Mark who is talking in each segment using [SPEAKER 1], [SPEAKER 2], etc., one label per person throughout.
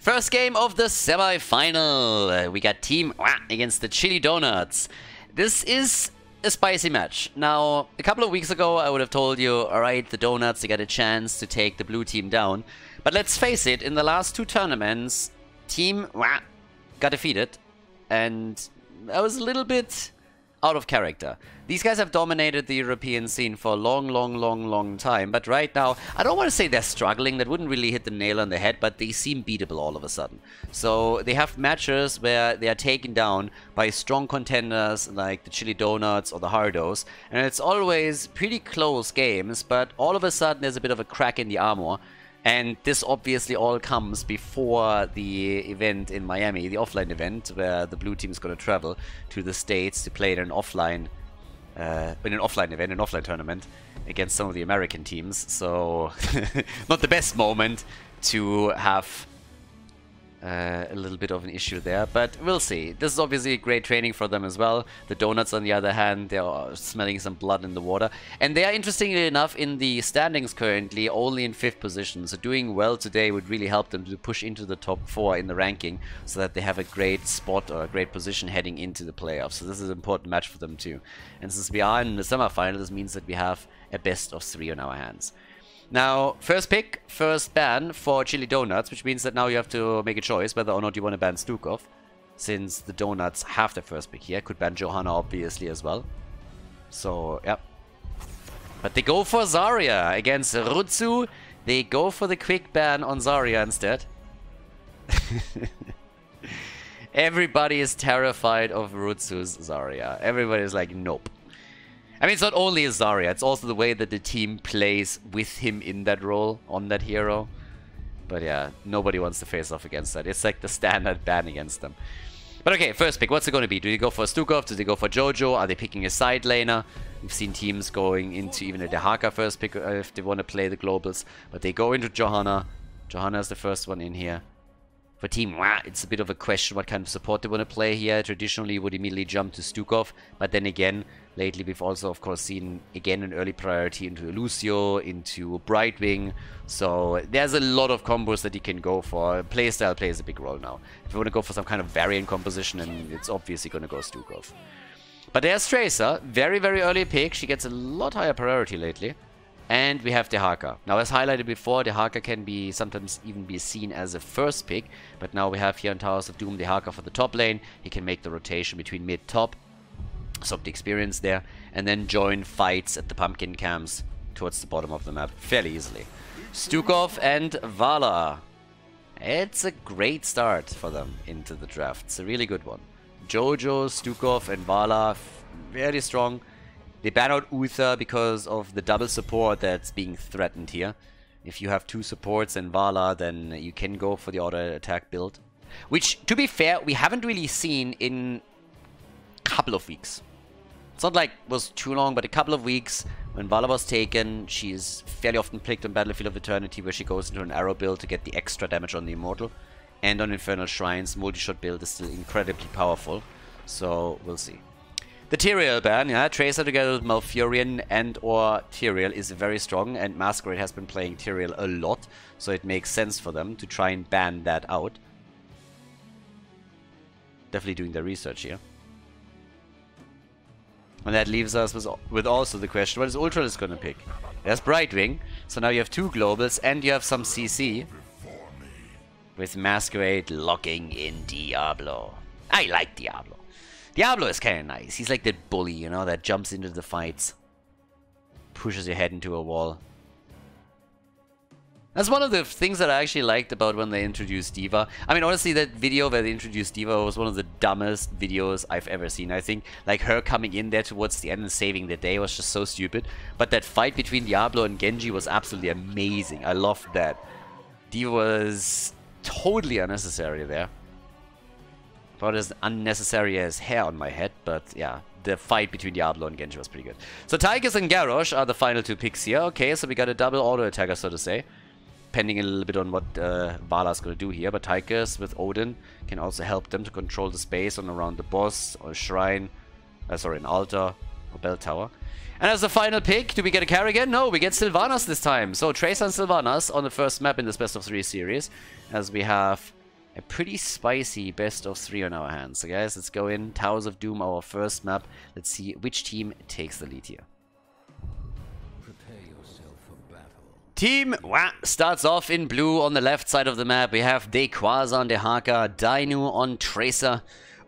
[SPEAKER 1] First game of the semi-final. We got Team against the Chili Donuts. This is a spicy match. Now, a couple of weeks ago, I would have told you, alright, the Donuts, they got a chance to take the blue team down. But let's face it, in the last two tournaments, Team got defeated. And I was a little bit out of character. These guys have dominated the European scene for a long time, but right now, I don't want to say they're struggling, that wouldn't really hit the nail on the head, but they seem beatable all of a sudden. So they have matches where they are taken down by strong contenders like the Chili Donuts or the Hardos, and it's always pretty close games, but all of a sudden there's a bit of a crack in the armor. And this obviously all comes before the event in Miami, the offline event, where the blue team is going to travel to the States to play in an offline event, an offline tournament against some of the American teams. So, not the best moment to have a little bit of an issue there, but we'll see. This is obviously great training for them as well. The Donuts, on the other hand, they are smelling some blood in the water. And they are, interestingly enough, in the standings currently only in 5th position. So doing well today would really help them to push into the top 4 in the ranking so that they have a great spot or a great position heading into the playoffs. So this is an important match for them too. And since we are in the semifinal, this means that we have a best of 3 on our hands. Now, first pick, first ban for Chili Donuts, which means that now you have to make a choice whether or not you want to ban Stukov, since the Donuts have the first pick here. Could ban Johanna, obviously, as well. So, yeah. But they go for Zarya against Rutsu. They go for the quick ban on Zarya instead. Everybody is terrified of Rutsu's Zarya. Everybody is like, nope. I mean, it's not only Zarya, it's also the way that the team plays with him in that role, on that hero. But yeah, nobody wants to face off against that. It's like the standard ban against them. But okay, first pick, what's it going to be? Do they go for Stukov? Do they go for Jojo? Are they picking a side laner? We've seen teams going into even a Dehaka first pick if they want to play the globals. But they go into Johanna. Johanna is the first one in here. For Team it's a bit of a question what kind of support they want to play here. Traditionally, would immediately jump to Stukov. But then again, lately we've also, of course, seen again an early priority into Lucio, into Brightwing. So there's a lot of combos that you can go for. Playstyle plays a big role now. If you want to go for some kind of variant composition, then it's obviously going to go Stukov. But there's Tracer. Very early pick. She gets a lot higher priority lately. And we have Dehaka. Now, as highlighted before, Dehaka can be sometimes even be seen as a first pick. But now we have here on Towers of Doom Dehaka for the top lane. He can make the rotation between mid-top. So the experience there. And then join fights at the pumpkin camps towards the bottom of the map fairly easily. Stukov and Vala. It's a great start for them into the draft. It's a really good one. Jojo, Stukov and Vala, very strong. They ban out Uther because of the double support that's being threatened here. If you have 2 supports and Vala, then you can go for the auto attack build. Which, to be fair, we haven't really seen in a couple of weeks. It's not like it was too long, but a couple of weeks when Vala was taken, she's fairly often picked on Battlefield of Eternity, where she goes into an arrow build to get the extra damage on the Immortal. And on Infernal Shrines, multi-shot build is still incredibly powerful. So, we'll see. The Tyrael ban, yeah, Tracer together with Malfurion and or Tyrael is very strong, and Masquerade has been playing Tyrael a lot, so it makes sense for them to try and ban that out. Definitely doing their research here. And that leaves us with also the question, what is Ultralis going to pick? There's Brightwing, so now you have 2 globals and you have some CC. With Masquerade locking in Diablo. I like Diablo. Diablo is kind of nice. He's like that bully, you know, that jumps into the fights. Pushes your head into a wall. That's one of the things that I actually liked about when they introduced D.Va. I mean, honestly, that video where they introduced D.Va was one of the dumbest videos I've ever seen. I think, like, her coming in there towards the end and saving the day was just so stupid. But that fight between Diablo and Genji was absolutely amazing. I loved that. D.Va was totally unnecessary there. About as unnecessary as hair on my head, but yeah, the fight between Diablo and Genji was pretty good. So Tychus and Garrosh are the final 2 picks here. Okay, so we got a double auto attacker, so to say. Pending a little bit on what Vala's going to do here, but Tychus with Odin can also help them to control the space on around the boss or shrine, an altar or bell tower. And as the final pick, do we get a Carrigan? No, we get Sylvanas this time. So Tracer and Sylvanas on the first map in this best of 3 series, as we have a pretty spicy best of 3 on our hands. So guys, let's go in. Towers of Doom, our first map. Let's see which team takes the lead here. Team starts off in blue on the left side of the map. We have Dequaza on Dehaka, Dainu on Tracer.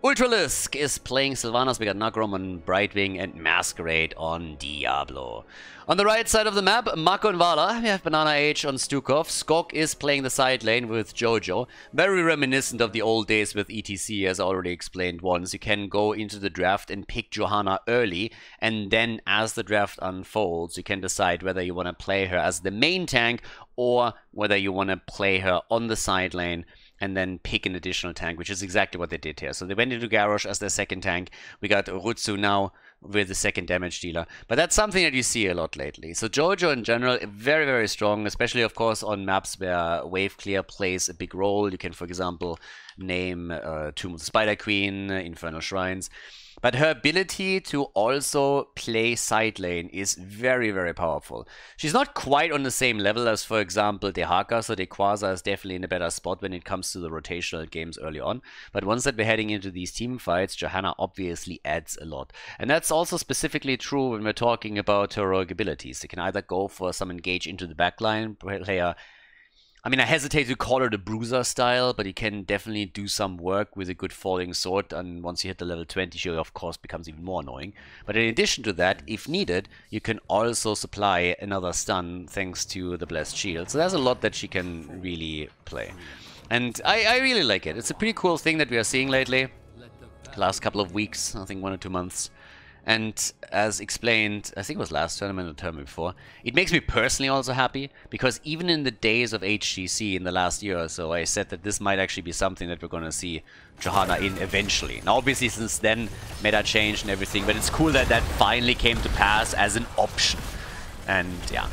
[SPEAKER 1] Ultralisk is playing Sylvanas, we got Nagrom on Brightwing, and Masquerade on Diablo. On the right side of the map, Mako and Vala, we have Banana H on Stukov. Skok is playing the side lane with Jojo. Very reminiscent of the old days with ETC, as I already explained once. You can go into the draft and pick Johanna early, and then as the draft unfolds, you can decide whether you want to play her as the main tank or whether you want to play her on the side lane and then pick an additional tank, which is exactly what they did here. So they went into Garrosh as their second tank. We got Rutsu now with the second damage dealer. But that's something that you see a lot lately. So Jojo in general, very, very strong, especially, of course, on maps where wave clear plays a big role. You can, for example, name Tomb of the Spider Queen, Infernal Shrines. But her ability to also play side lane is very, very powerful. She's not quite on the same level as, for example, Dehaka, so Dequaza is definitely in a better spot when it comes to the rotational games early on. But once that we're heading into these team fights, Johanna obviously adds a lot. And that's also specifically true when we're talking about heroic abilities. You can either go for some engage into the backline player. I mean, I hesitate to call her the bruiser style, but you can definitely do some work with a good falling sword, and once you hit the level 20, she of course becomes even more annoying. But in addition to that, if needed, you can also supply another stun thanks to the Blessed Shield. So there's a lot that she can really play. And I really like it. It's a pretty cool thing that we are seeing lately. Last couple of weeks, I think 1 or 2 months. And as explained, I think it was last tournament or the tournament before, it makes me personally also happy, because even in the days of HGC in the last year or so, I said that this might actually be something that we're going to see Johanna in eventually. Now obviously since then, meta changed and everything, but it's cool that that finally came to pass as an option. And yeah,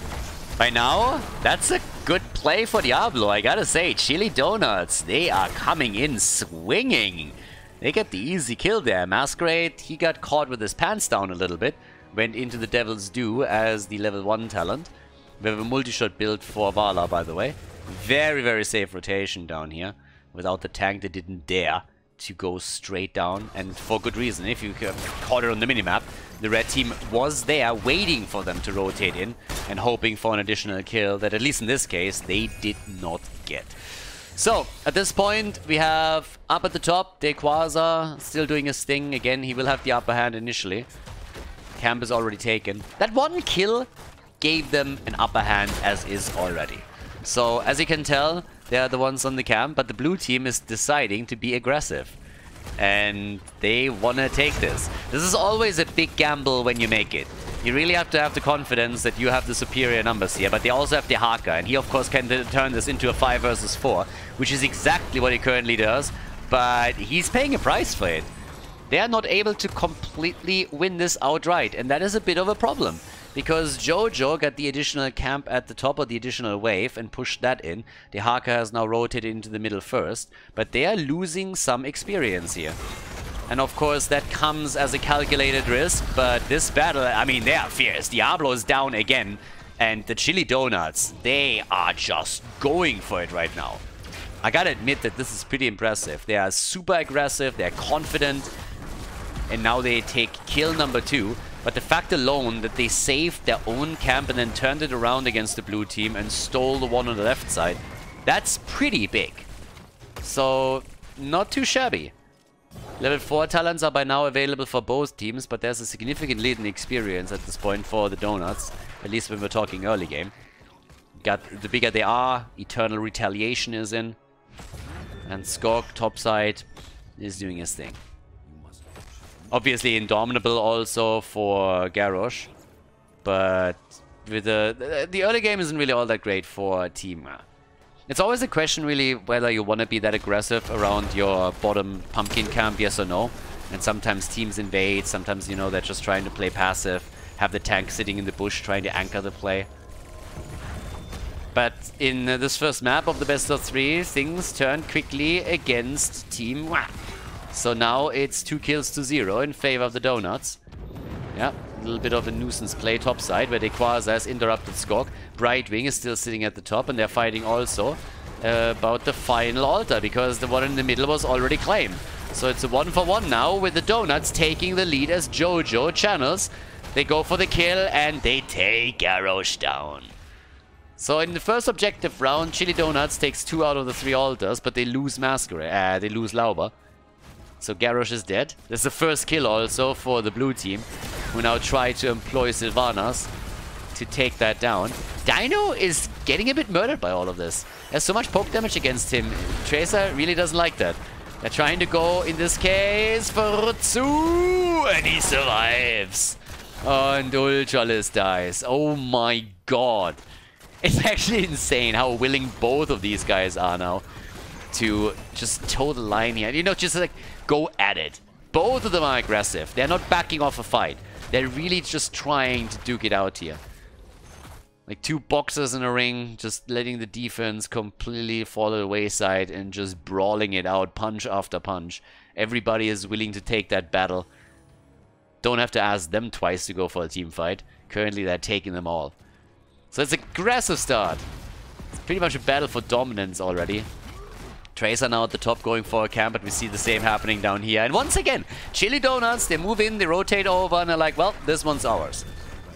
[SPEAKER 1] by now, that's a good play for Diablo, I gotta say. Chili Donuts, they are coming in swinging. They get the easy kill there. Masquerade, he got caught with his pants down a little bit. Went into the Devil's Due as the level 1 talent. We have a multi-shot build for Vala, by the way. Very, very safe rotation down here. Without the tank, they didn't dare to go straight down. And for good reason. If you caught it on the minimap, the red team was there waiting for them to rotate in and hoping for an additional kill that, at least in this case, they did not get. So, at this point, we have up at the top, Dequaza still doing his thing. Again, he will have the upper hand initially. Camp is already taken. That one kill gave them an upper hand as is already. So, as you can tell, they are the ones on the camp, but the blue team is deciding to be aggressive. And they want to take this. This is always a big gamble when you make it. You really have to have the confidence that you have the superior numbers here, but they also have the Haka, and he of course can turn this into a 5 versus 4, which is exactly what he currently does, but he's paying a price for it. They are not able to completely win this outright, and that is a bit of a problem, because Jojo got the additional camp at the top of the additional wave and pushed that in. The Haka has now rotated into the middle first, but they are losing some experience here. And of course, that comes as a calculated risk, but this battle, I mean, they are fierce. Diablo is down again, and the Chili Donuts, they are just going for it right now. I gotta admit that this is pretty impressive. They are super aggressive, they're confident, and now they take kill number 2. But the fact alone that they saved their own camp and then turned it around against the blue team and stole the one on the left side, that's pretty big. So, not too shabby. Level 4 talents are by now available for both teams, but there's a significant lead in experience at this point for the Donuts, at least when we're talking early game. The bigger they are, Eternal Retaliation is in, and Skok, topside, is doing his thing. Obviously Indomitable also for Garrosh, but with the early game isn't really all that great for team. It's always a question really whether you want to be that aggressive around your bottom pumpkin camp, yes or no. And sometimes teams invade, sometimes, you know, they're just trying to play passive, have the tank sitting in the bush trying to anchor the play. But in this first map of the best of 3, things turn quickly against Team Wah. So now it's 2 kills to 0 in favor of the Donuts. Yeah, a little bit of a nuisance play topside where Dequaza has interrupted Skok. Brightwing is still sitting at the top and they're fighting also. about the final altar, because the one in the middle was already claimed. So it's a 1-for-1 now, with the Donuts taking the lead as Jojo channels. They go for the kill and they take Garrosh down. So in the first objective round, Chili Donuts takes 2 out of the 3 altars, but they lose Masquerade. They lose Lauber. So Garrosh is dead. This is the first kill also for the blue team, who now try to employ Sylvanas to take that down. Dino is getting a bit murdered by all of this. There's so much poke damage against him. Tracer really doesn't like that. They're trying to go, in this case, for Rutsu, and he survives. And Ultralis dies. Oh my god. It's actually insane how willing both of these guys are now to just toe the line here. You know, just like, go at it. Both of them are aggressive. They're not backing off a fight. They're really just trying to duke it out here. Like 2 boxers in a ring, just letting the defense completely fall to the wayside and just brawling it out, punch after punch. Everybody is willing to take that battle. Don't have to ask them twice to go for a team fight. Currently, they're taking them all. So it's an aggressive start. It's pretty much a battle for dominance already. Tracer now at the top going for a camp, but we see the same happening down here. And once again, Chili Donuts, they move in, they rotate over, and they're like, well, this one's ours.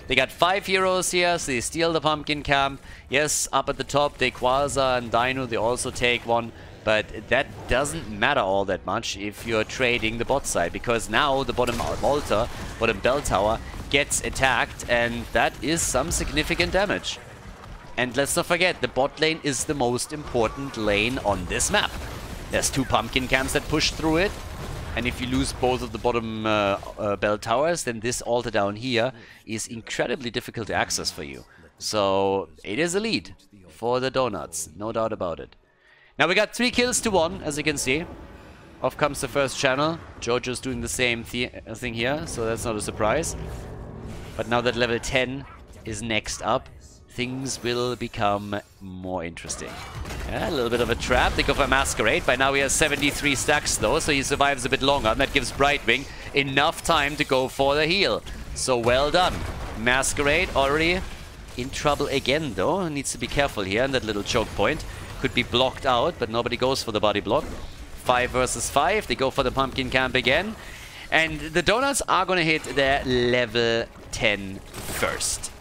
[SPEAKER 1] They got 5 heroes here, so they steal the pumpkin camp. Yes, up at the top, they Quasar and Dino, they also take one. But that doesn't matter all that much if you're trading the bot side, because now the bottom altar, bottom bell tower, gets attacked, and that is some significant damage. And let's not forget, the bot lane is the most important lane on this map. There's 2 pumpkin camps that push through it. And if you lose both of the bottom bell towers, then this altar down here is incredibly difficult to access for you. So it is a lead for the Donuts, no doubt about it. Now we got 3 kills to 1, as you can see. Off comes the first channel. Jojo's doing the same thing here, so that's not a surprise. But now that level 10 is next up, things will become more interesting. Yeah, a little bit of a trap. They go for Masquerade. By now he has 73 stacks though, so he survives a bit longer. And that gives Brightwing enough time to go for the heal. So well done. Masquerade already in trouble again though. Needs to be careful here. And that little choke point could be blocked out, but nobody goes for the body block. 5 versus 5. They go for the pumpkin camp again. And the Donuts are going to hit their level 10 first.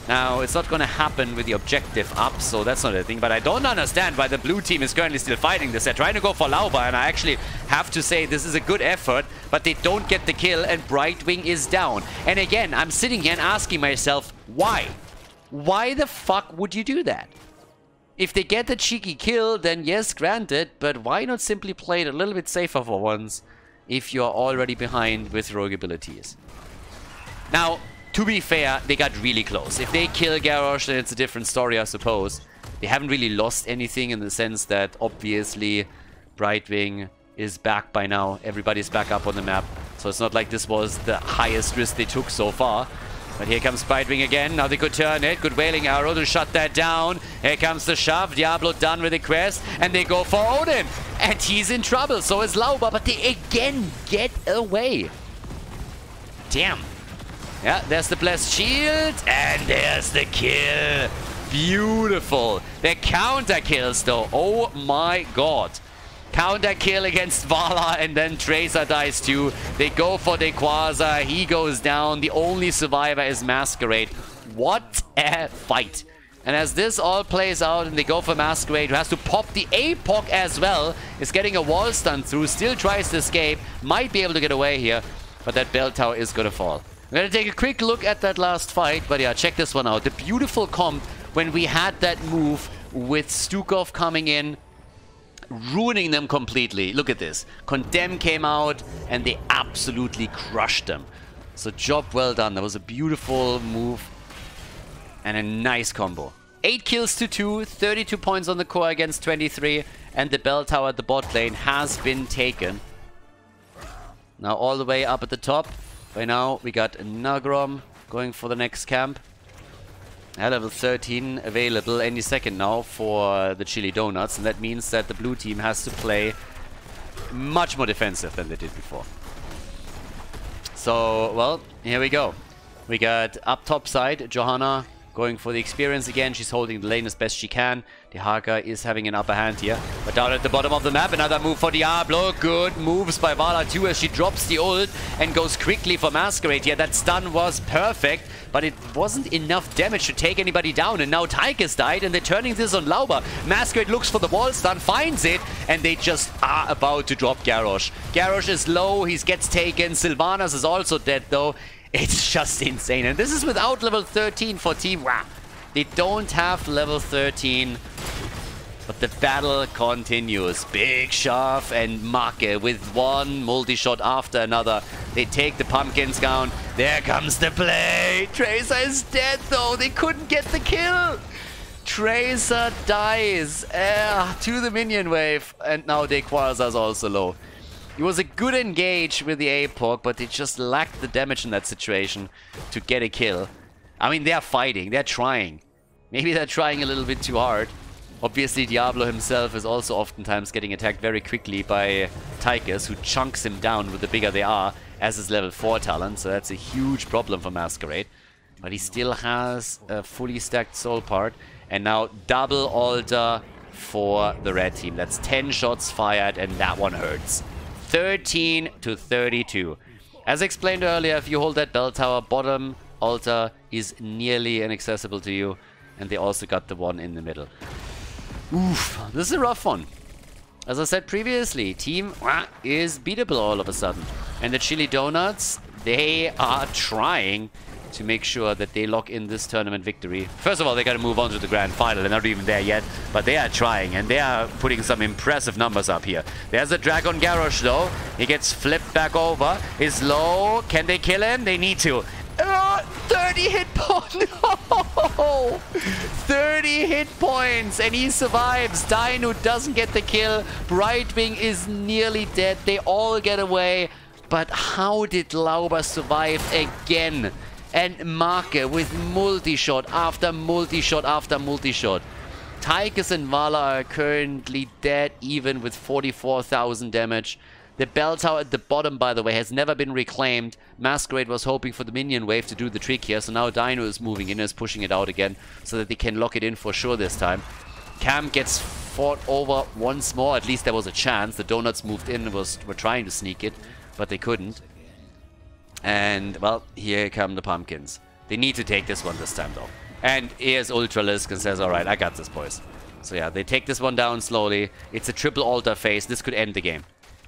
[SPEAKER 1] Now, it's not going to happen with the objective up, so that's not a thing. But I don't understand why the blue team is currently still fighting this. They're trying to go for Lauber, and I actually have to say this is a good effort, but they don't get the kill, and Brightwing is down. And again, I'm sitting here and asking myself, why? Why the fuck would you do that? If they get the cheeky kill, then yes, granted, but why not simply play it a little bit safer for once if you're already behind with rogue abilities? Now, to be fair, they got really close. If they kill Garrosh, then it's a different story, I suppose. They haven't really lost anything in the sense that, obviously, Brightwing is back by now. Everybody's back up on the map. So it's not like this was the highest risk they took so far. But here comes Brightwing again. Now they could turn it. Good Wailing Arrow to shut that down. Here comes the shove. Diablo done with the quest. And they go for Odin. And he's in trouble. So is Lauber. But they again get away. Damn. Yeah, there's the Blessed Shield, and there's the kill. Beautiful. The counter kills, though. Oh my god. Counter kill against Vala, and then Tracer dies too. They go for Quasar. He goes down. The only survivor is Masquerade. What a fight. And as this all plays out, and they go for Masquerade, who has to pop the APOC as well, is getting a wall stun through, still tries to escape, might be able to get away here, but that bell tower is going to fall. I'm going to take a quick look at that last fight, but yeah, check this one out. The beautiful comp when we had that move with Stukov coming in, ruining them completely. Look at this. Condemn came out, and they absolutely crushed them. So job well done. That was a beautiful move and a nice combo. 8 kills to 2, 32 points on the core against 23, and the bell tower at the bot lane has been taken. Now all the way up at the top. By now, we got Nagrom going for the next camp. Level 13 available any second now for the Chili Donuts. And that means that the blue team has to play much more defensive than they did before. So, well, here we go. We got up top side, Johanna going for the experience again. She's holding the lane as best she can. Dehaka is having an upper hand here. But down at the bottom of the map, another move for Diablo. Good moves by Vala too as she drops the ult and goes quickly for Masquerade here. That stun was perfect, but it wasn't enough damage to take anybody down. And now Tychus died and they're turning this on Lauber. Masquerade looks for the wall stun, finds it, and they just are about to drop Garrosh. Garrosh is low, he gets taken. Sylvanas is also dead though. It's just insane. And this is without level 13 for Team WA. They don't have level 13. But the battle continues. Big Shove and Make with one multi-shot after another. They take the pumpkins down. There comes the play. Tracer is dead though. They couldn't get the kill. Tracer dies to the minion wave. And now Dequaza's also low. It was a good engage with the APOC, but they just lacked the damage in that situation to get a kill. I mean, they're fighting. They're trying. Maybe they're trying a little bit too hard. Obviously, Diablo himself is also oftentimes getting attacked very quickly by Tychus, who chunks him down with the bigger they are as his level 4 talent. So that's a huge problem for Masquerade. But he still has a fully stacked soul part. And now double altar for the red team. That's 10 shots fired, and that one hurts. 13 to 32. As explained earlier, if you hold that bell tower, bottom altar is nearly inaccessible to you. And they also got the one in the middle. Oof, this is a rough one. As I said previously, Team is beatable all of a sudden. And the Chili Donuts, they are trying to make sure that they lock in this tournament victory. First of all, they got to move on to the grand final. They're not even there yet, but they are trying, and they are putting some impressive numbers up here. There's a Dragon Garrosh, though. He gets flipped back over. He's low. Can they kill him? They need to. 30 hit points. No! 30 hit points, and he survives. Dino doesn't get the kill. Brightwing is nearly dead. They all get away. But how did Lauber survive again? And Make with multi-shot after multi-shot after multi-shot. Tychus and Vala are currently dead, even with 44,000 damage. The bell tower at the bottom, by the way, has never been reclaimed. Masquerade was hoping for the minion wave to do the trick here, so now Dino is moving in, is pushing it out again, so that they can lock it in for sure this time. Cam gets fought over once more. At least there was a chance. The Donuts moved in and were trying to sneak it, but they couldn't. And, well, here come the pumpkins. They need to take this one this time, though. And here's Ultralisk and says, alright, I got this, boys. So yeah, they take this one down slowly. It's a triple altar phase. This could end the game.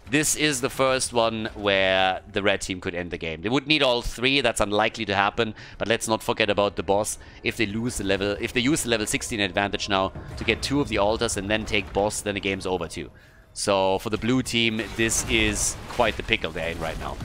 [SPEAKER 1] This is the first one where the red team could end the game. They would need all three. That's unlikely to happen. But let's not forget about the boss. If they lose the level, if they use the level 16 advantage now to get 2 of the altars and then take boss, then the game's over too. So for the blue team, this is quite the pickle they're in right now.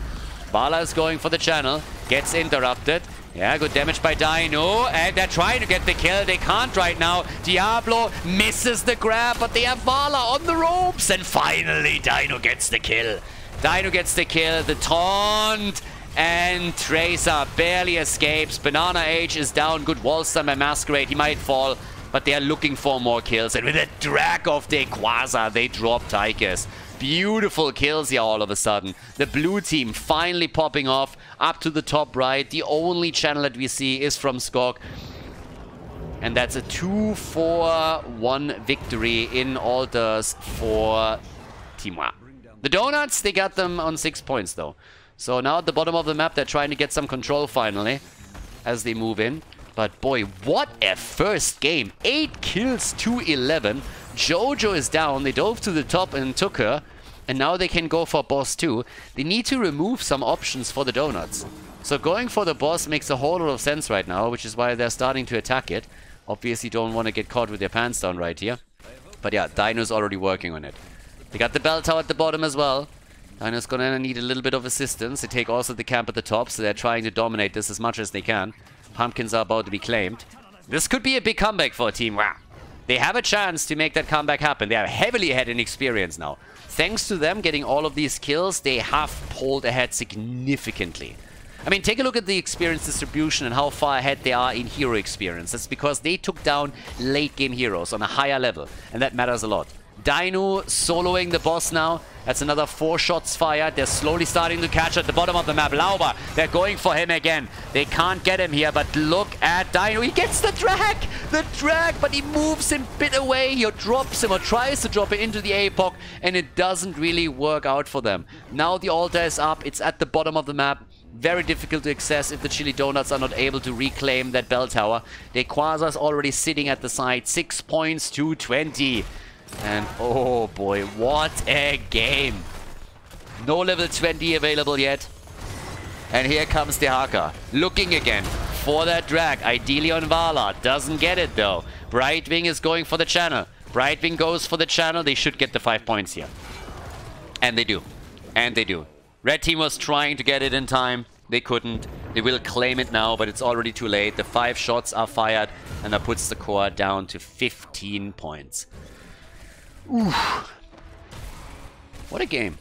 [SPEAKER 1] Vala is going for the channel, gets interrupted. Yeah, good damage by Dino, and they're trying to get the kill. They can't right now. Diablo misses the grab, but they have Vala on the ropes, and finally Dino gets the kill. Dino gets the kill, the taunt, and Tracer barely escapes. Banana Age is down. Good wall stun by Masquerade. He might fall, but they are looking for more kills. And with a drag of Dequaza, they drop Tychus. Beautiful kills here all of a sudden. The blue team finally popping off up to the top right. The only channel that we see is from Skog. And that's a 2-4-1 victory in altars for Team WA. The Donuts, they got them on 6 points though. So now at the bottom of the map, they're trying to get some control finally as they move in. But boy, what a first game. 8 kills to 11. Jojo is down. They dove to the top and took her. And now they can go for boss 2. They need to remove some options for the Donuts. So going for the boss makes a whole lot of sense right now, which is why they're starting to attack it. Obviously don't want to get caught with their pants down right here. But yeah, Dino's already working on it. They got the bell tower at the bottom as well. Dino's gonna need a little bit of assistance. They take also the camp at the top, so they're trying to dominate this as much as they can. Pumpkins are about to be claimed. This could be a big comeback for Team WA. They have a chance to make that comeback happen. They are heavily ahead in experience now. Thanks to them getting all of these kills, they have pulled ahead significantly. I mean, take a look at the experience distribution and how far ahead they are in hero experience. That's because they took down late game heroes on a higher level, and that matters a lot. Dino soloing the boss now. That's another 4 shots fired. They're slowly starting to catch at the bottom of the map. Lauber, they're going for him again. They can't get him here, but look at Dino. He gets the drag! The drag, but he moves him a bit away. He drops him or tries to drop it into the APOC, and it doesn't really work out for them. Now the altar is up. It's at the bottom of the map. Very difficult to access if the Chili Donuts are not able to reclaim that bell tower. Quasar's already sitting at the side. 6 points to 20. And oh boy, what a game. No level 20 available yet. And here comes Dehaka. Looking again for that drag. Ideally on Vala. Doesn't get it though. Brightwing is going for the channel. Brightwing goes for the channel. They should get the 5 points here. And they do. And they do. Red team was trying to get it in time. They couldn't. They will claim it now, but it's already too late. The 5 shots are fired, and that puts the core down to 15 points. Oof. What a game.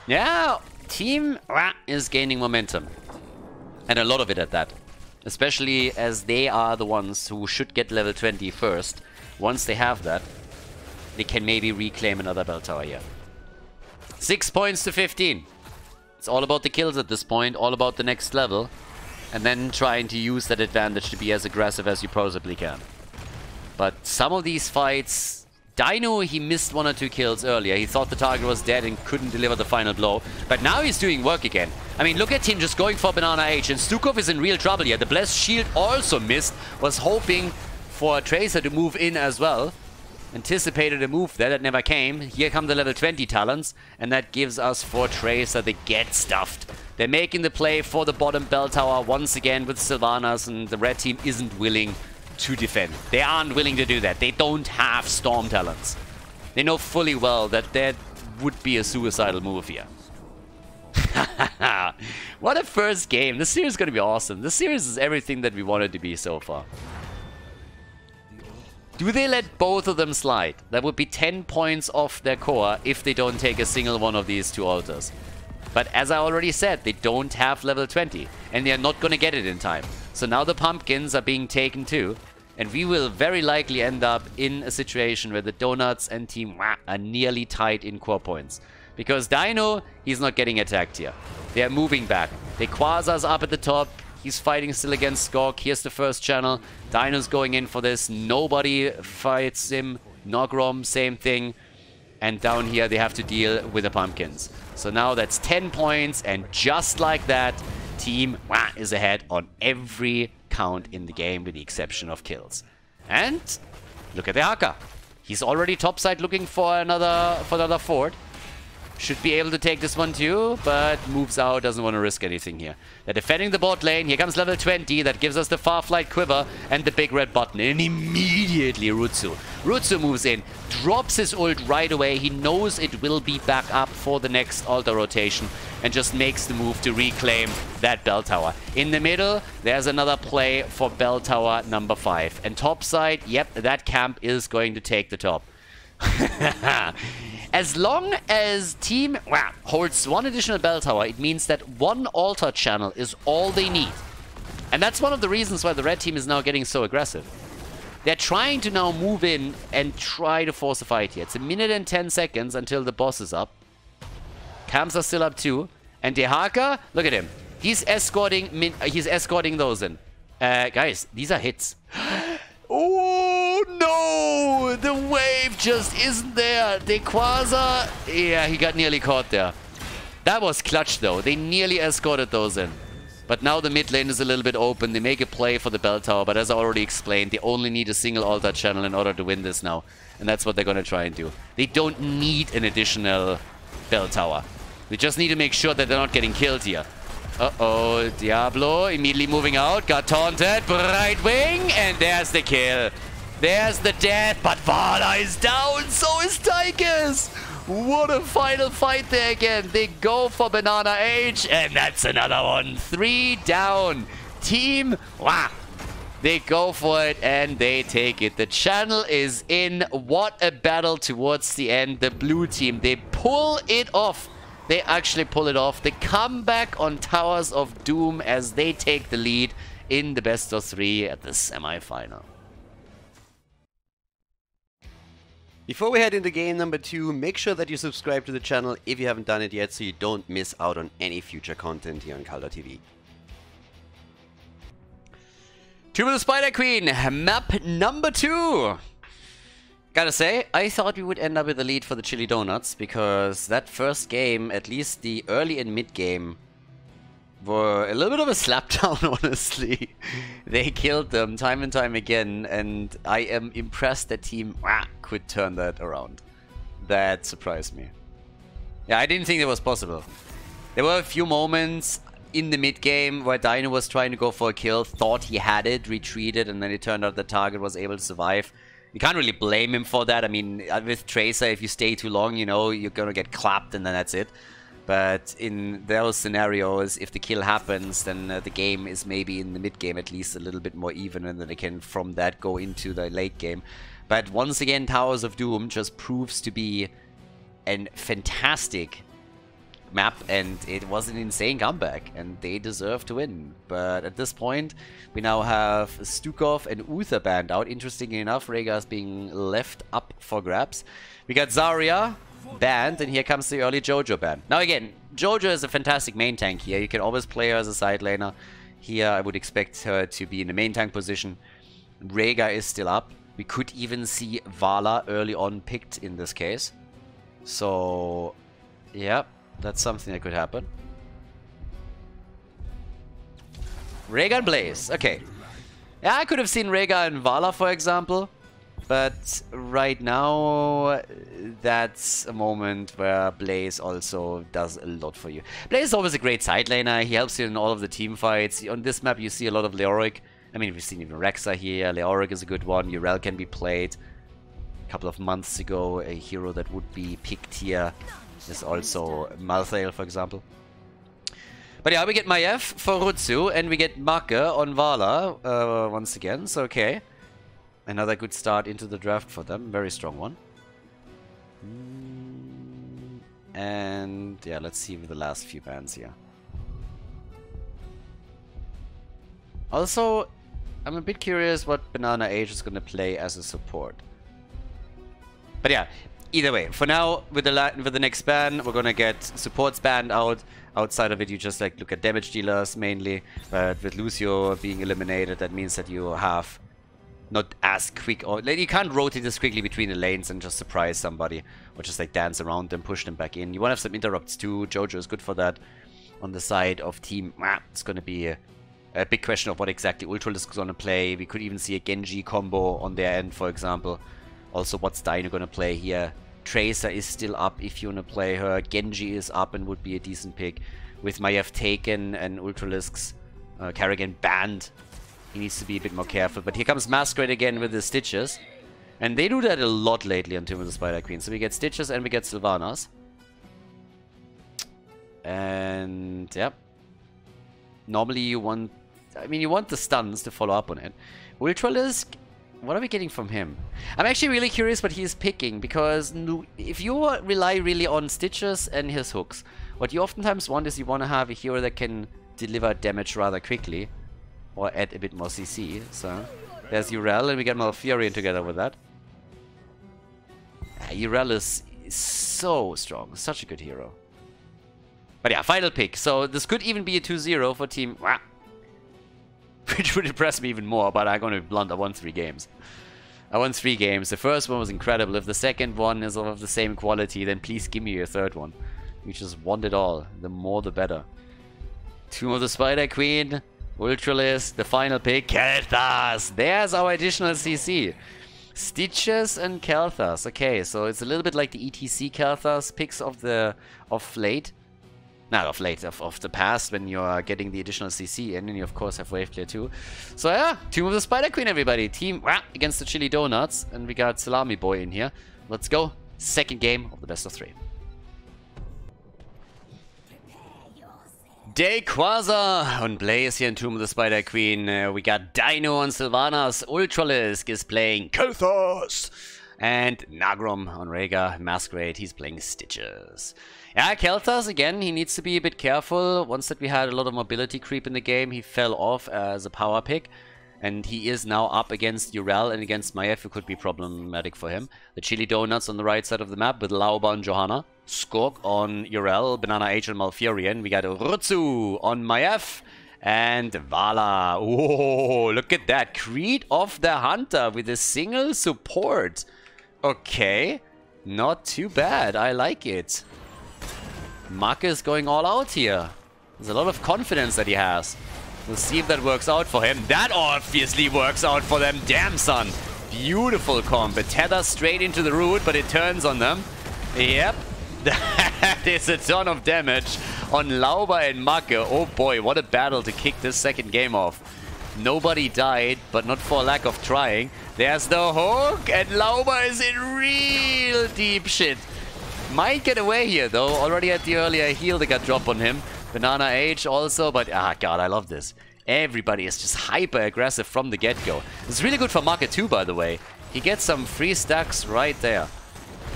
[SPEAKER 1] Yeah, team is gaining momentum. And a lot of it at that. Especially as they are the ones who should get level 20 first. Once they have that, they can maybe reclaim another bell tower here. 6 points to 15. It's all about the kills at this point, all about the next level. And then trying to use that advantage to be as aggressive as you possibly can. But some of these fights... Dino, he missed 1 or 2 kills earlier. He thought the target was dead and couldn't deliver the final blow. But now he's doing work again. I mean, look at him just going for Banana H. And Stukov is in real trouble here. The Blessed Shield also missed. Was hoping for Tracer to move in as well. Anticipated a move there that never came. Here come the level 20 talents, and that gives us for Tracer the get stuffed. They're making the play for the bottom bell tower once again with Sylvanas, and the red team isn't willing to defend. They aren't willing to do that. They don't have storm talents. They know fully well that that would be a suicidal move here. What a first game. This series is going to be awesome. This series is everything that we wanted to be so far. Do they let both of them slide? That would be 10 points off their core if they don't take a single one of these 2 altars. But as I already said, they don't have level 20. And they are not going to get it in time. So now the pumpkins are being taken too. And we will very likely end up in a situation where the Donuts and Team are nearly tied in core points. Because Dino, he's not getting attacked here. They are moving back. The Quasar's up at the top. He's fighting still against Skork. Here's the first channel. Dino's going in for this. Nobody fights him. Nogrom, same thing. And down here, they have to deal with the pumpkins. So now that's 10 points. And just like that, Team is ahead on every count in the game with the exception of kills. And look at the Haka. He's already topside looking for another fort. Should be able to take this one too, but moves out, doesn't want to risk anything here. They're defending the bot lane. Here comes level 20. That gives us the Farflight Quiver and the big red button. And immediately Rutsu. Rutsu moves in, drops his ult right away. He knows it will be back up for the next altar rotation and just makes the move to reclaim that bell tower. In the middle, there's another play for bell tower number 5. And topside, yep, that camp is going to take the top. As long as Team holds 1 additional bell tower, it means that 1 altar channel is all they need. And that's one of the reasons why the red team is now getting so aggressive. They're trying to now move in and try to force a fight here. It's 1 minute and 10 seconds until the boss is up. Camps are still up too. And Dehaka, look at him. He's escorting those in. Guys, these are hits. Oh no! The wave just isn't there. The Quasar, yeah, he got nearly caught there. That was clutch though. They nearly escorted those in. But now the mid lane is a little bit open. They make a play for the bell tower, but as I already explained, they only need a single altar channel in order to win this now. And that's what they're going to try and do. They don't need an additional bell tower. They just need to make sure that they're not getting killed here. Uh-oh, Diablo immediately moving out, got taunted, Brightwing, and there's the kill. There's the death, but Vala is down, so is Tychus. What a final fight there again. They go for Banana H, and that's another one. 3 down. Team, they go for it, and they take it. The channel is in. What a battle towards the end. The blue team, they pull it off. They actually pull it off. The comeback on Towers of Doom as they take the lead in the best of 3 at the semi-final.
[SPEAKER 2] Before we head into game number 2, make sure that you subscribe to the channel if you haven't done it yet so you don't miss out on any future content here on Khaldor TV.
[SPEAKER 1] Tomb of the Spider Queen, map number 2. Gotta say, I thought we would end up with the lead for the Chili Donuts, because that first game, at least the early and mid game, were a little bit of a slapdown, honestly. They killed them time and time again, and I am impressed that Team could turn that around. That surprised me. Yeah, I didn't think it was possible. There were a few moments in the mid game where Dino was trying to go for a kill, thought he had it, retreated, and then it turned out the target was able to survive. You can't really blame him for that. I mean, with Tracer, if you stay too long, you know, you're gonna get clapped and then that's it. But in those scenarios, if the kill happens, then the game is maybe in the mid game at least a little bit more even, and then they can from that go into the late game. But once again, Towers of Doom just proves to be a fantastic map, and it was an insane comeback, and they deserve to win. But at this point, we now have Stukov and Uther banned out. Interestingly enough, Rhaegar is being left up for grabs. We got Zarya banned, and here comes the early Jojo ban. Now again, Jojo is a fantastic main tank here. You can always play her as a side laner. Here I would expect her to be in the main tank position. Rhaegar is still up. We could even see Vala early on picked in this case. So, yeah, that's something that could happen. Rhaegar and Blaze, okay. Yeah, I could have seen Rhaegar and Vala, for example. But right now, that's a moment where Blaze also does a lot for you. Blaze is always a great side laner. He helps you in all of the team fights. On this map, you see a lot of Leoric. I mean, we've seen even Rexa here. Leoric is a good one. Yrel can be played. A couple of months ago, a hero that would be picked here is also Malthael, for example. But yeah, we get Maiev for Rutsu, and we get Make on Vala once again. So, okay. Another good start into the draft for them. Very strong one. And yeah, let's see with the last few bans here. Also, I'm a bit curious what Banana Age is going to play as a support. But yeah, either way, for now, with the next ban, we're going to get supports banned out. Outside of it, you just like look at damage dealers mainly. But with Lucio being eliminated, that means that you have not as quick, or like, you can't rotate as quickly between the lanes and just surprise somebody, or just like dance around them, push them back in. You want to have some interrupts too. Jojo is good for that. On the side of team, it's going to be a big question of what exactly Ultralisk is going to play. We could even see a Genji combo on their end, for example. Also, what's Dino going to play here? Tracer is still up if you want to play her. Genji is up and would be a decent pick. With Maiev taken and Ultralisk's Karrigan banned, he needs to be a bit more careful. But here comes Masquerade again with the Stitches. And they do that a lot lately on Tomb of the Spider Queen. So we get Stitches and we get Sylvanas. And, yeah. Normally you want... I mean, you want the stuns to follow up on it. Ultralisk, what are we getting from him? I'm actually really curious what he's picking. Because if you rely really on Stitches and his hooks, what you oftentimes want is you want to have a hero that can deliver damage rather quickly. Or add a bit more CC. So there's Yrel, and we get Malfurion together with that. Yrel is so strong. Such a good hero. But yeah, final pick. So this could even be a 2-0 for team... Which would impress me even more, but I'm going to be blunt. I won 3 games. I won 3 games. The first one was incredible. If the second one is of the same quality, then please give me a third one. We just want it all. The more the better. Tomb of the Spider Queen... Ultralisk, the final pick, Kel'Thas! There's our additional CC. Stitches and Kel'Thas. Okay, so it's a little bit like the ETC Kel'Thas picks of late. Not of late, of the past, when you're getting the additional CC in, and you of course have wave clear too. So yeah, Tomb of the Spider Queen, everybody. Team against the Chili Donuts, and we got Salami Boy in here. Let's go. Second game of the best of 3. Dayquaza on Blaze here in Tomb of the Spider Queen. We got Dino on Sylvanas. Ultralisk is playing Kel'Thas. And Nagrom on Rhaegar. Masquerade, he's playing Stitches. Yeah, Kel'Thas, again, he needs to be a bit careful. Once that we had a lot of mobility creep in the game, he fell off as a power pick. And he is now up against Urel and against Maiev, who could be problematic for him. The Chili Donuts on the right side of the map with Lauba and Johanna. Skog on Urel, Banana H and Malfurion. We got Rutsu on Maiev. And Vala. Whoa, look at that. Creed of the Hunter with a single support. Okay. Not too bad. I like it. Make is going all out here. There's a lot of confidence that he has. We'll see if that works out for him. That obviously works out for them. Damn, son. Beautiful comp. A tether straight into the root, but it turns on them. Yep. That is a ton of damage on Lauba and Make. Oh boy, what a battle to kick this second game off. Nobody died, but not for lack of trying. There's the hook, and Lauba is in real deep shit. Might get away here, though. Already at the earlier heal, they got drop on him. Banana H also, but god, I love this. Everybody is just hyper aggressive from the get-go. It's really good for Make too, by the way. He gets some free stacks right there.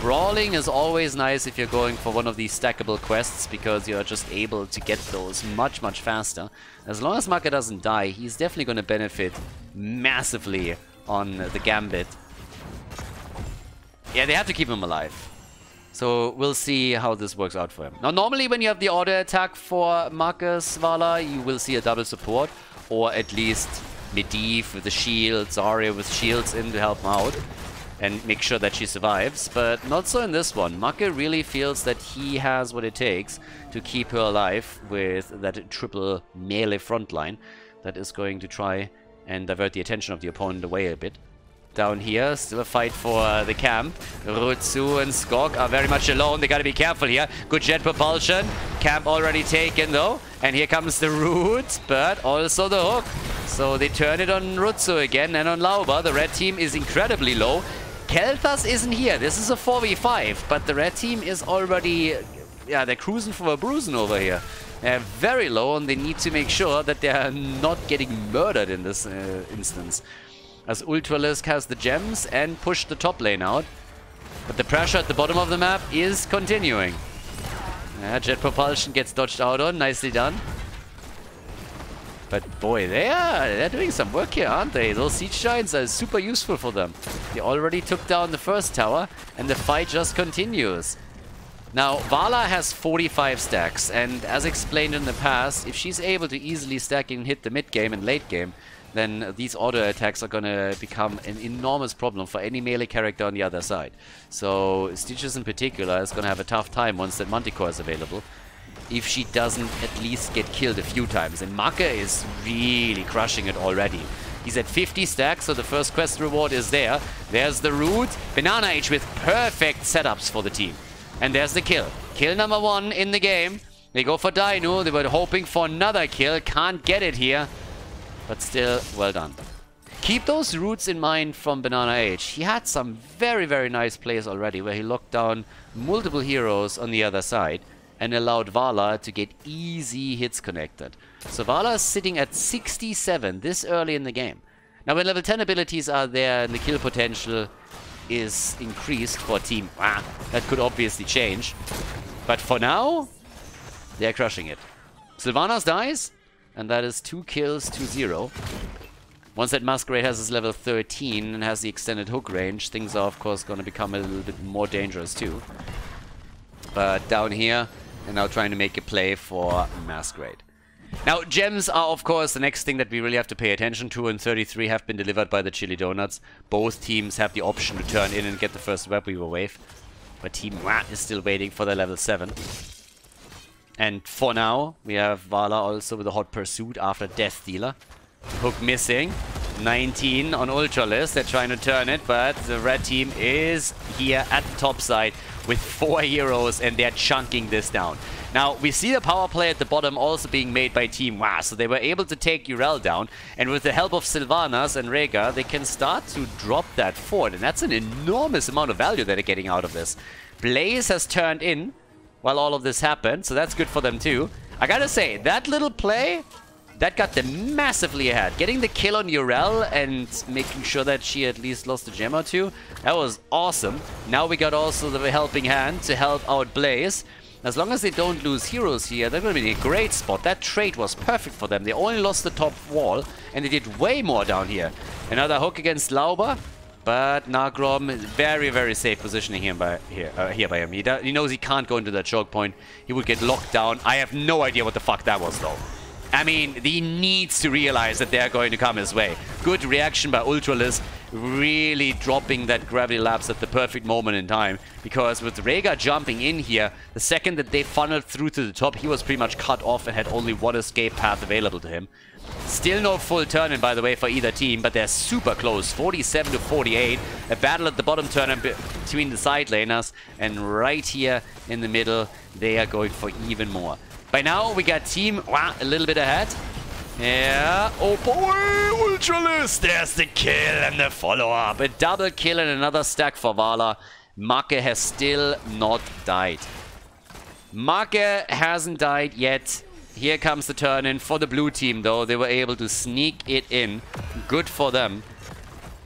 [SPEAKER 1] Brawling is always nice if you're going for one of these stackable quests, because you're just able to get those much, much faster. As long as Make doesn't die, he's definitely going to benefit massively on the Gambit. Yeah, they have to keep him alive. So we'll see how this works out for him. Now, normally when you have the auto attack for Make's Vala, you will see a double support, or at least Medivh with the shield, Zarya with shields in to help him out and make sure that she survives, but not so in this one. Make really feels that he has what it takes to keep her alive with that triple melee frontline that is going to try and divert the attention of the opponent away a bit. Down here, still a fight for the camp. Rutsu and Skog are very much alone. They gotta be careful here. Good jet propulsion. Camp already taken though. And here comes the root, but also the hook. So they turn it on Rutsu again and on Lauba. The red team is incredibly low. Kel'Thas isn't here. This is a 4v5, but the red team is already... yeah, they're cruising for a bruising over here. They're very low, and they need to make sure that they're not getting murdered in this instance. As Ultralisk has the gems and pushed the top lane out. But the pressure at the bottom of the map is continuing. Yeah, jet propulsion gets dodged out on. Nicely done. But boy, they're doing some work here, aren't they? Those siege giants are super useful for them. They already took down the first tower, and the fight just continues. Now, Vala has 45 stacks, and as explained in the past, if she's able to easily stack and hit the mid game and late game, then these auto attacks are gonna become an enormous problem for any melee character on the other side. So Stitches in particular is gonna have a tough time once that Manticore is available, if she doesn't at least get killed a few times. And Make is really crushing it already. He's at 50 stacks, so the first quest reward is there. There's the root. Banana H with perfect setups for the team. And there's the kill. Kill number 1 in the game. They go for Dino. They were hoping for another kill. Can't get it here. But still, well done. Keep those roots in mind from Banana H. He had some very, very nice plays already where he locked down multiple heroes on the other side and allowed Vala to get easy hits connected. So Vala is sitting at 67 this early in the game. Now when level 10 abilities are there and the kill potential is increased for team, that could obviously change. But for now, they're crushing it. Sylvanas dies, and that is 2 kills to 0. Once that Masquerade has his level 13 and has the extended hook range, things are of course going to become a little bit more dangerous too. But down here, they're now trying to make a play for Masquerade. Now, gems are of course the next thing that we really have to pay attention to, and 33 have been delivered by the Chili Donuts. Both teams have the option to turn in and get the first Web Weaver wave. But Team Wah is still waiting for their level 7. And for now, we have Vala also with a hot pursuit after Death Dealer. Hook missing. 19 on Ultralisk. They're trying to turn it, but the red team is here at the top side with 4 heroes, and they're chunking this down. Now, we see the power play at the bottom also being made by Team Wah, so they were able to take Urel down, and with the help of Sylvanas and Rhaegar, they can start to drop that fort, and that's an enormous amount of value that they're getting out of this. Blaze has turned in while all of this happened, so that's good for them too. I gotta say, that little play, that got them massively ahead. Getting the kill on Urel and making sure that she at least lost a gem or two, that was awesome. Now we got also the helping hand to help out Blaze. As long as they don't lose heroes here, they're going to be in a great spot. That trade was perfect for them. They only lost the top wall, and they did way more down here. Another hook against Lauber, but Nagrom is very, very safe positioning him here by him. He knows he can't go into that choke point. He would get locked down. I have no idea what the fuck that was, though. I mean, he needs to realize that they're going to come his way. Good reaction by Ultralis, really dropping that gravity lapse at the perfect moment in time. Because with Rhaegar jumping in here, the second that they funneled through to the top, he was pretty much cut off and had only one escape path available to him. Still no full turn-in, by the way, for either team, but they're super close. 47 to 48. A battle at the bottom turn-in between the side laners. And right here in the middle, they are going for even more. By now, we got team a little bit ahead. Yeah. Oh boy, Ultralis. There's the kill and the follow-up. A double kill and another stack for Vala. Make has still not died. Make hasn't died yet. Here comes the turn-in for the blue team, though. They were able to sneak it in. Good for them.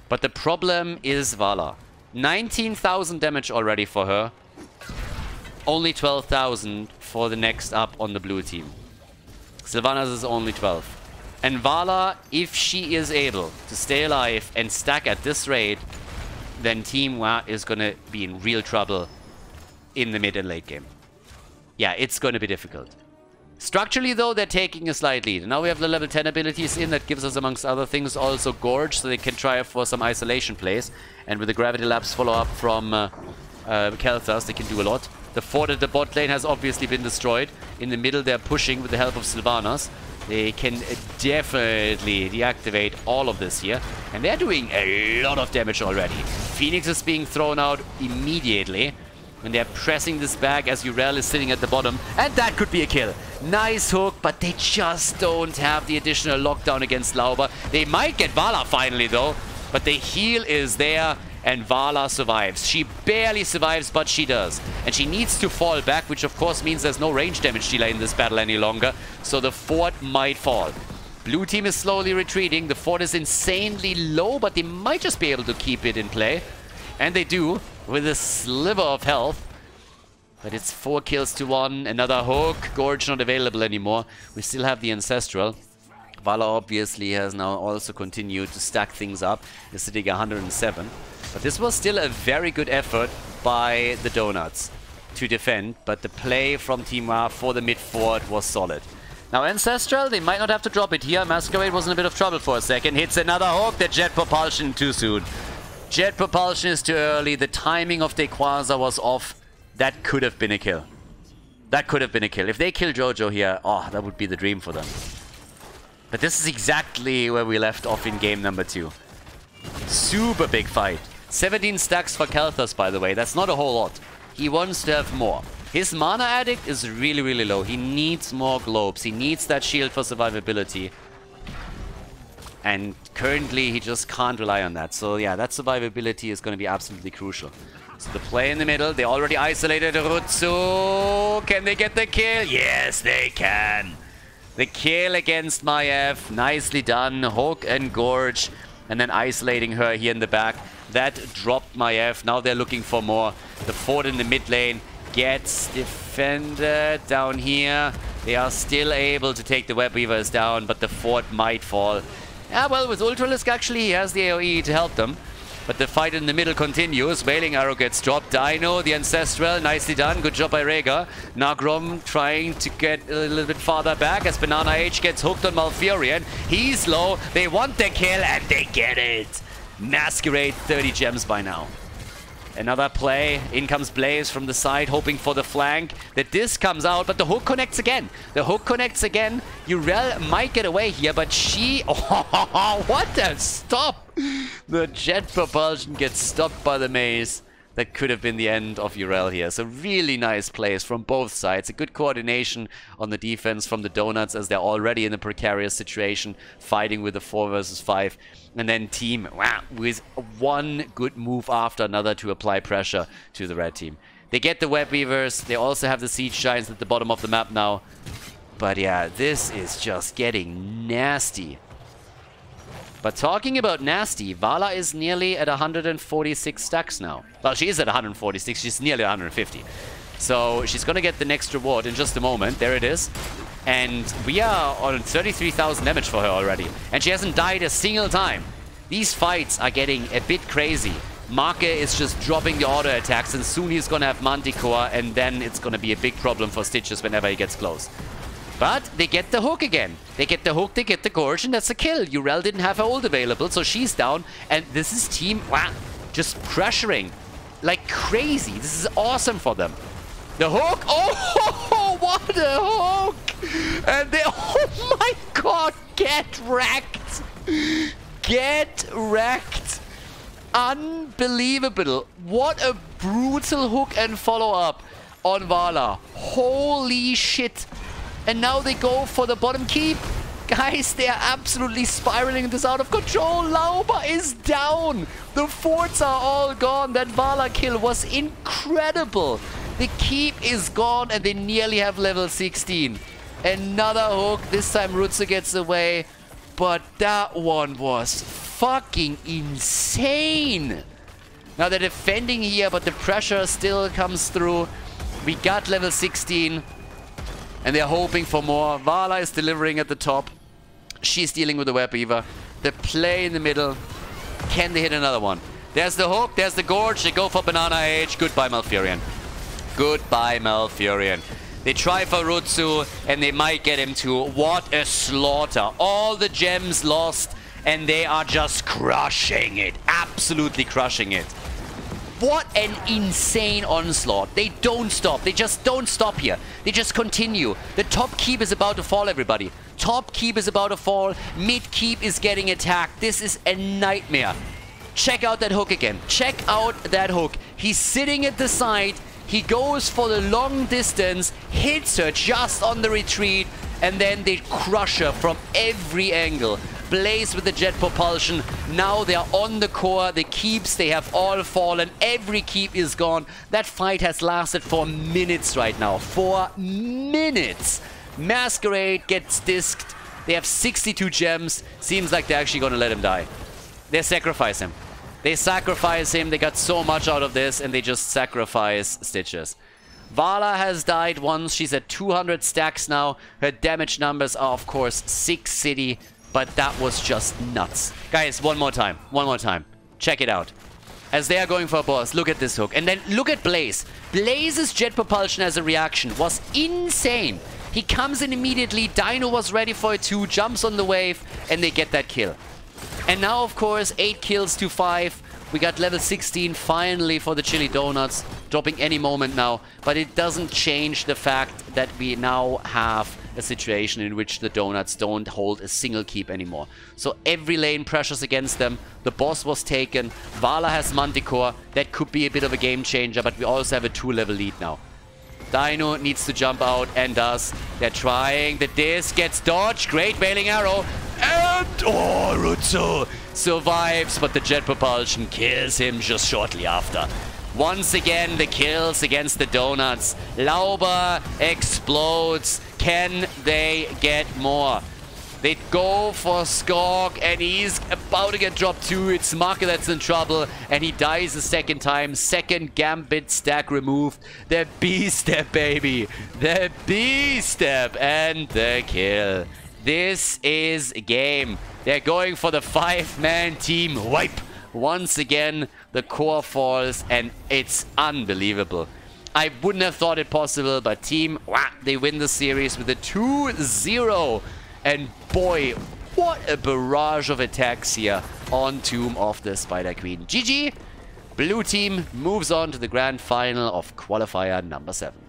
[SPEAKER 1] But the problem is Vala. 19,000 damage already for her. Only 12,000 for the next up on the blue team. Sylvanas is only 12. And Vala, if she is able to stay alive and stack at this rate, then Team Wa is going to be in real trouble in the mid and late game. Yeah, it's going to be difficult. Structurally, though, they're taking a slight lead. Now we have the level 10 abilities in. That gives us, amongst other things, also Gorge, so they can try for some isolation plays. And with the Gravity Lapse follow-up from Khaldor, they can do a lot. The fort at the bot lane has obviously been destroyed. In the middle, they're pushing with the help of Sylvanas. They can definitely deactivate all of this here. And they're doing a lot of damage already. Phoenix is being thrown out immediately. And they're pressing this back as Yrel is sitting at the bottom. And that could be a kill. Nice hook, but they just don't have the additional lockdown against Lauber. They might get Vala finally, though. But the heal is there. And Vala survives. She barely survives, but she does. And she needs to fall back, which of course means there's no range damage dealer in this battle any longer. So the fort might fall. Blue team is slowly retreating. The fort is insanely low, but they might just be able to keep it in play. And they do, with a sliver of health. But it's 4 kills to 1. Another hook. Gorge not available anymore. We still have the Ancestral. Vala obviously has now also continued to stack things up. Is sitting 107. But this was still a very good effort by the Donuts to defend. But the play from Team Wa for the mid fort was solid. Now Ancestral, they might not have to drop it here. Masquerade was in a bit of trouble for a second. Hits another hook. The Jet Propulsion too soon. Jet Propulsion is too early. The timing of Dequaza was off. That could have been a kill. That could have been a kill. If they kill Jojo here, oh, that would be the dream for them. But this is exactly where we left off in game number 2. Super big fight. 17 stacks for Khaldor, by the way. That's not a whole lot. He wants to have more. His mana addict is really, really low. He needs more globes. He needs that shield for survivability. And currently, he just can't rely on that. So yeah, that survivability is going to be absolutely crucial. So the play in the middle. They already isolated Rutsu. Can they get the kill? Yes, they can. The kill against Maiev. Nicely done. Hook and Gorge. And then isolating her here in the back. That dropped Maiev. Now they're looking for more. The fort in the mid lane gets defended down here. They are still able to take the Web Weavers down, but the fort might fall. Yeah, well, with Ultralisk actually, he has the AoE to help them. But the fight in the middle continues. Wailing Arrow gets dropped. Dino, the Ancestral, nicely done. Good job by Rhaegar. Nagrom trying to get a little bit farther back as Banana H gets hooked on Malfurion. He's low. They want the kill and they get it. Masquerade, 30 gems by now. Another play. In comes Blaze from the side, hoping for the flank. The disc comes out, but the hook connects again. The hook connects again. Yrel might get away here, but she... Oh, what a stop! The Jet Propulsion gets stopped by the maze. That could have been the end of Yrel here. So really nice plays from both sides. A good coordination on the defense from the Donuts as they're already in a precarious situation, fighting with the 4 versus 5. And then team, wow, with one good move after another to apply pressure to the red team. They get the Web Weavers. They also have the Siege Giants at the bottom of the map now. But yeah, this is just getting nasty. But talking about nasty, Vala is nearly at 146 stacks now. Well, she is at 146. She's nearly 150. So she's gonna get the next reward in just a moment. There it is. And we are on 33,000 damage for her already. And she hasn't died a single time. These fights are getting a bit crazy. Marke is just dropping the auto attacks, and soon he's gonna have Manticore, and then it's gonna be a big problem for Stitches whenever he gets close. But they get the hook again. They get the hook, they get the Gorge, and that's a kill. Urel didn't have her ult available, so she's down. And this is team, wow, just pressuring like crazy. This is awesome for them. The hook, oh, what a hook! And they, oh my god, get wrecked! Get wrecked! Unbelievable. What a brutal hook and follow-up on Vala. Holy shit. And now they go for the bottom keep. Guys, they are absolutely spiraling this out of control. Lauba is down. The forts are all gone. That Vala kill was incredible. The keep is gone and they nearly have level 16. Another hook. This time Rutsu gets away. But that one was fucking insane. Now they're defending here, but the pressure still comes through. We got level 16. And they're hoping for more. Vala is delivering at the top. She's dealing with the Web Weaver. The play in the middle. Can they hit another one? There's the hook. There's the Gorge. They go for Banana Age. Goodbye, Malfurion. Goodbye, Malfurion. They try for Rutsu, and they might get him too. What a slaughter. All the gems lost, and they are just crushing it. Absolutely crushing it. What an insane onslaught. They don't stop. They just don't stop here. They just continue. The top keep is about to fall, everybody. Top keep is about to fall. Mid keep is getting attacked. This is a nightmare. Check out that hook again. Check out that hook. He's sitting at the side. He goes for the long distance, hits her just on the retreat, and then they crush her from every angle. Blaze with the jet propulsion. Now they are on the core. The keeps, they have all fallen. Every keep is gone. That fight has lasted for minutes right now. For minutes. Masquerade gets disked. They have 62 gems. Seems like they're actually going to let him die. They sacrifice him. They sacrifice him. They got so much out of this, and they just sacrifice Stitches. Vala has died once. She's at 200 stacks now. Her damage numbers are, of course, 6 city. But that was just nuts. Guys, one more time. One more time. Check it out. As they are going for a boss, look at this hook. And then look at Blaze. Blaze's jet propulsion as a reaction was insane. He comes in immediately. Dino was ready for it too. Jumps on the wave. And they get that kill. And now, of course, 8 kills to 5. We got level 16 finally for the Chili Donuts. Dropping any moment now. But it doesn't change the fact that we now have a situation in which the Donuts don't hold a single keep anymore. So every lane pressures against them. The boss was taken. Vala has Manticore. That could be a bit of a game changer, but we also have a 2-level lead now. Dino needs to jump out and does. They're trying. The disc gets dodged. Great bailing arrow. And oh, Rutsu survives, but the jet propulsion kills him just shortly after. Once again, the kills against the Donuts. Lauba explodes. Can they get more? They go for Skorg, and he's about to get dropped too. It's Marke that's in trouble, and he dies a second time. Second Gambit stack removed. The B-step, baby. The B-step, and the kill. This is game. They're going for the 5-man team wipe. Once again, the core falls, and it's unbelievable. I wouldn't have thought it possible, but team, wah, they win the series with a 2-0. And boy, what a barrage of attacks here on Tomb of the Spider Queen. GG! Blue team moves on to the grand final of qualifier number 7.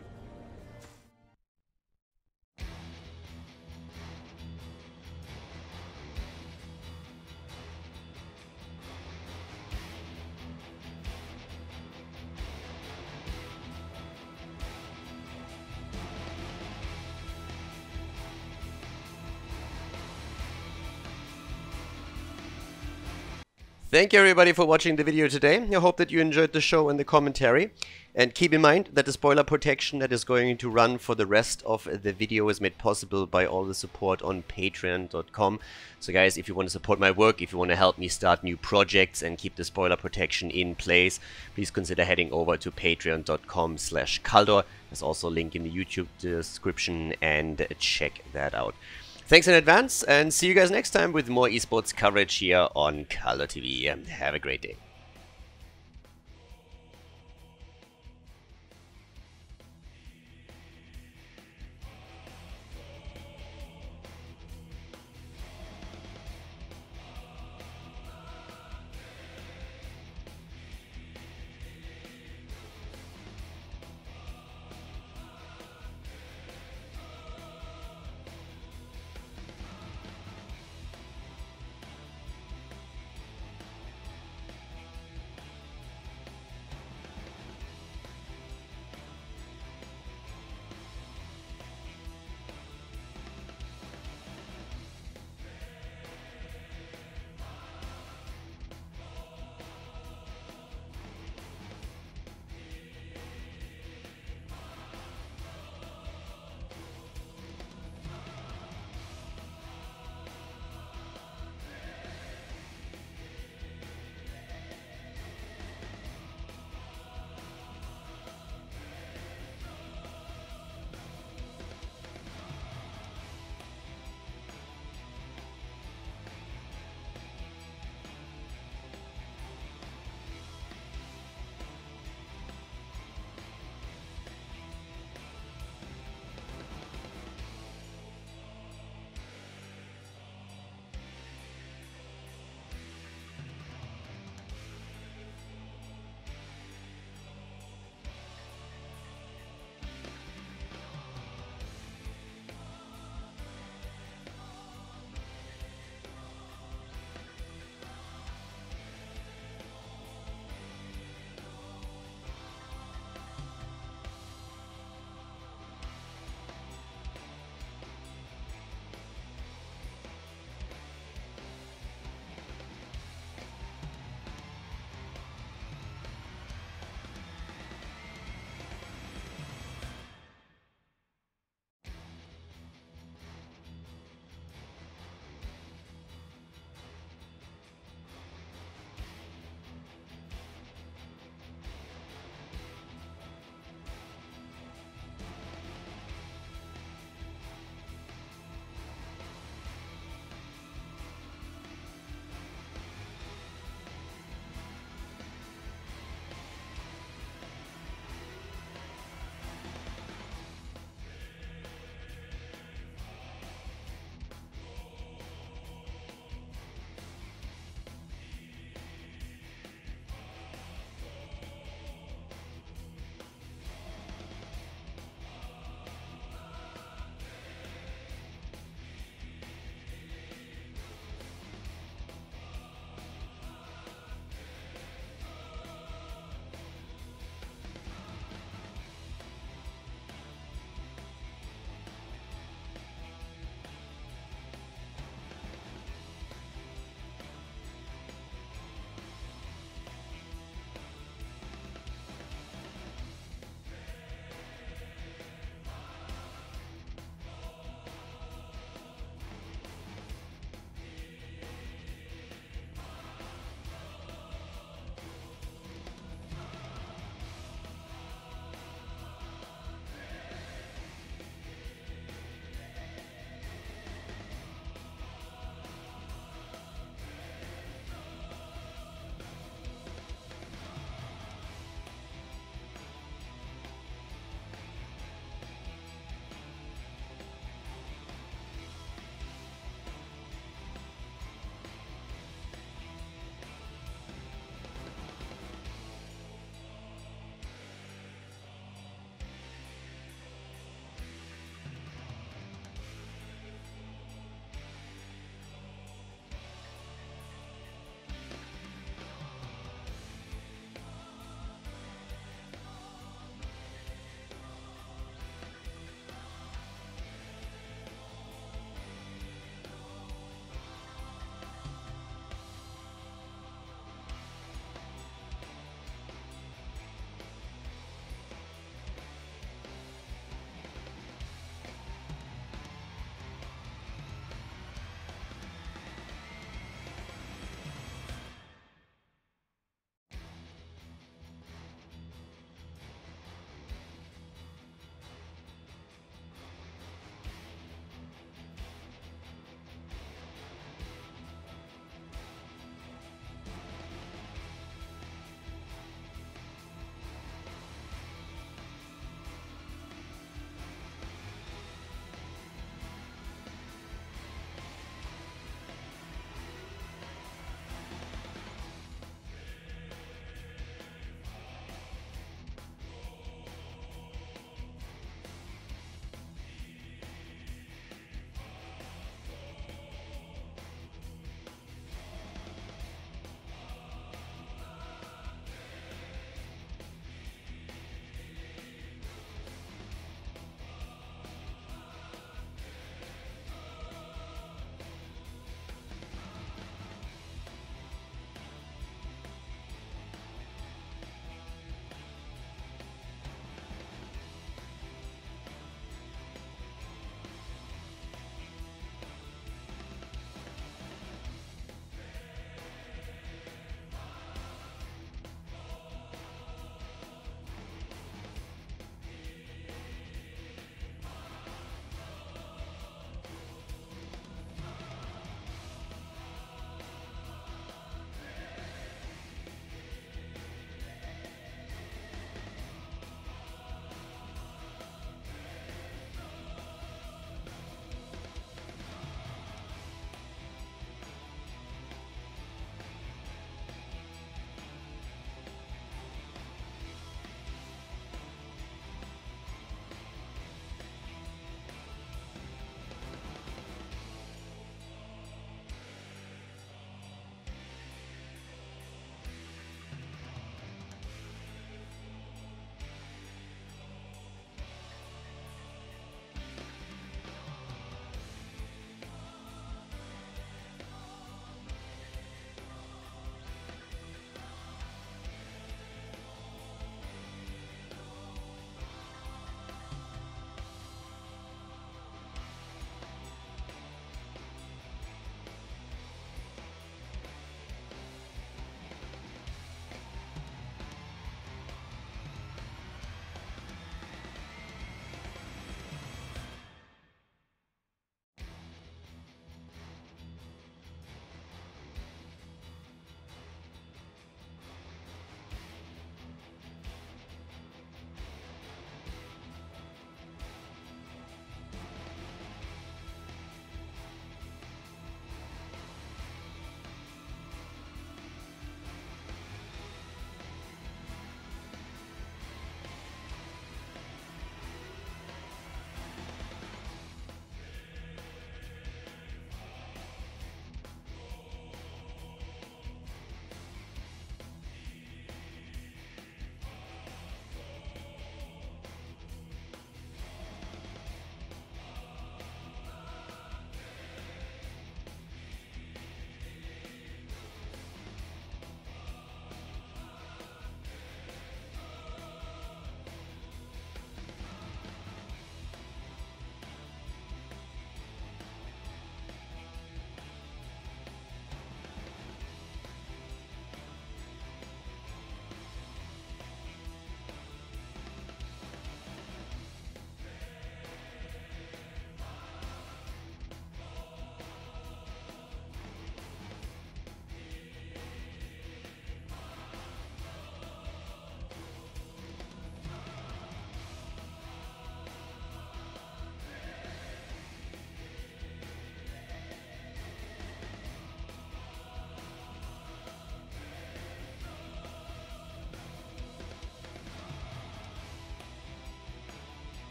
[SPEAKER 2] Thank you everybody for watching the video today. I hope that you enjoyed the show and the commentary. And keep in mind that the spoiler protection that is going to run for the rest of the video is made possible by all the support on patreon.com. So guys, if you want to support my work, if you want to help me start new projects and keep the spoiler protection in place, please consider heading over to patreon.com/Khaldor. There's also a link in the YouTube description, and check that out. Thanks in advance, and see you guys next time with more esports coverage here on Khaldor TV. Have a great day.